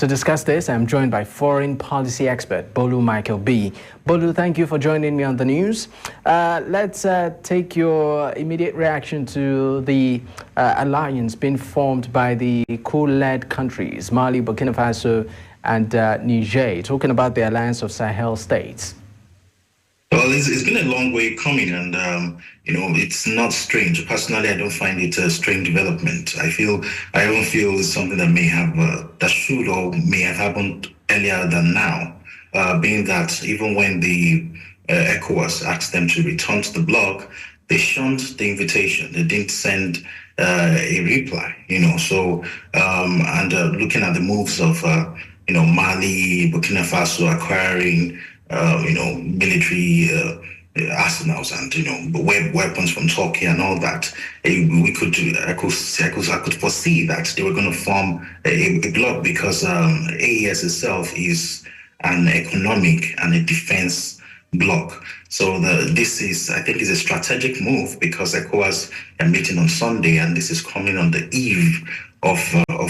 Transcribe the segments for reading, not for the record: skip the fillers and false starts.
To discuss this, I'm joined by foreign policy expert Bolu Michael-Biyi. Bolu, thank you for joining me on the news. Let's take your immediate reaction to the alliance being formed by the coup-led countries, Mali, Burkina Faso, and Niger, talking about the alliance of Sahel states. Well, it's been a long way coming, and it's not strange. Personally, I don't find it a strange development. I don't feel it's something that may have that should or may have happened earlier than now. Being that even when the ECOWAS asked them to return to the bloc, they shunned the invitation. They didn't send a reply. So looking at the moves of Mali, Burkina Faso acquiring military arsenals and weapons from Turkey and all that, I could foresee that they were going to form a bloc because AES itself is an economic and a defense bloc. So this is, I think, is a strategic move because ECOWAS are meeting on Sunday, and this is coming on the eve of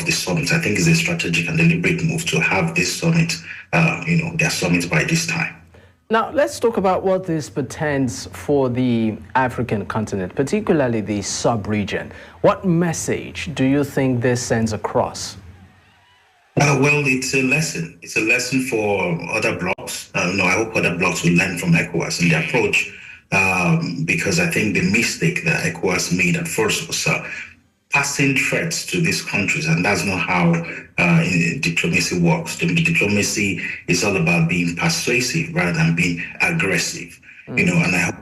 the summit. I think it's a strategic and deliberate move to have this summit, their summit by this time. Now, let's talk about what this portends for the African continent, particularly the sub-region. What message do you think this sends across? Well, it's a lesson. It's a lesson for other blocs. I hope other blocs will learn from ECOWAS in their approach, because I think the mistake that ECOWAS made at first was passing threats to these countries, and that's not how diplomacy works. The diplomacy is all about being persuasive rather than being aggressive. And I hope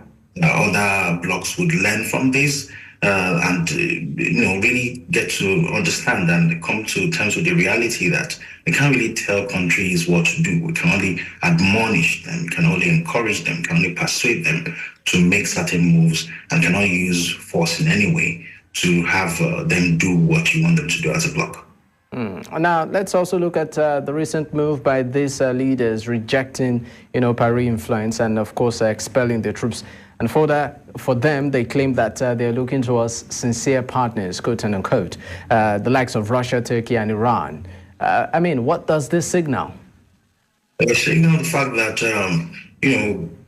other blocs would learn from this and really get to understand and come to terms with the reality that we can't really tell countries what to do. We can only admonish them, we can only encourage them, we can only persuade them to make certain moves, and cannot use force in any way to have them do what you want them to do as a bloc. Now, let's also look at the recent move by these leaders rejecting, Paris influence and, of course, expelling the troops. And for them, they claim that they're looking towards sincere partners, quote and unquote, the likes of Russia, Turkey, and Iran. What does this signal? It signals the fact that,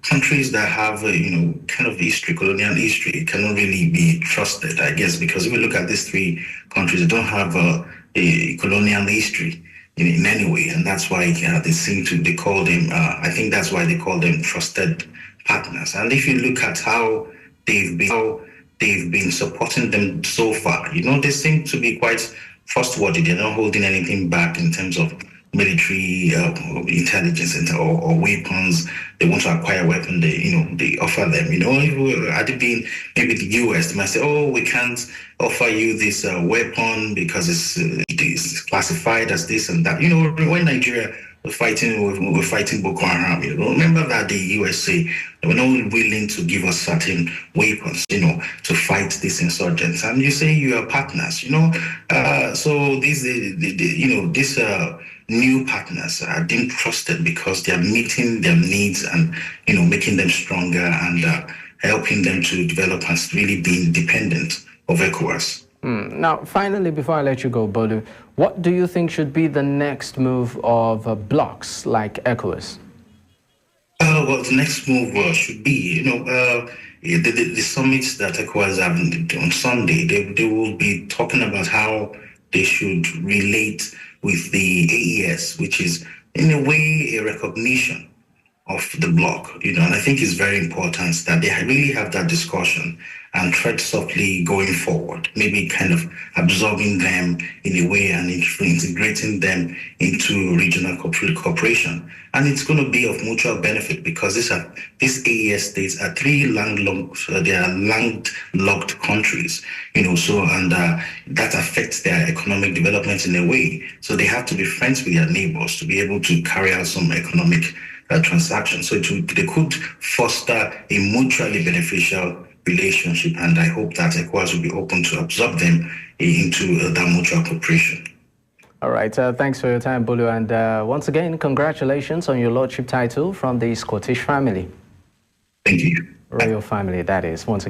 countries that have kind of history, colonial history, cannot really be trusted, I guess, because if we look at these three countries, they don't have a colonial history in any way, and that's why they call them, I think that's why they call them trusted partners. And if you look at how they've been supporting them so far, they seem to be quite trustworthy. They're not holding anything back in terms of military intelligence or weapons. They want to acquire weapons, they offer them. Had it been maybe the US, they might say, oh, we can't offer you this weapon because it's classified as this and that. When Nigeria was fighting Boko Haram, remember that the USA, they were not willing to give us certain weapons, to fight these insurgents. And you say you are partners, so these new partners are deemed trusted because they are meeting their needs and making them stronger and helping them to develop as really being independent of ECOWAS. Now, finally, before I let you go, Bolu, what do you think should be the next move of blocs like ECOWAS? Well, the next move should be, the summits that ECOWAS have on Sunday. They will be talking about how they should relate with the AES, which is in a way a recognition of the bloc, and I think it's very important that they really have that discussion and tread softly going forward, maybe kind of absorbing them in a way and integrating them into regional cooperation. And it's going to be of mutual benefit because these AES states are three landlocked countries, that affects their economic development in a way. So they have to be friends with their neighbors to be able to carry out some economic transactions. So they could foster a mutually beneficial relationship, and I hope that ECOWAS will be open to absorb them into that mutual cooperation. All right, thanks for your time, Bolu, and once again, congratulations on your lordship title from the Scottish family. Thank you. Royal family, that is, once again.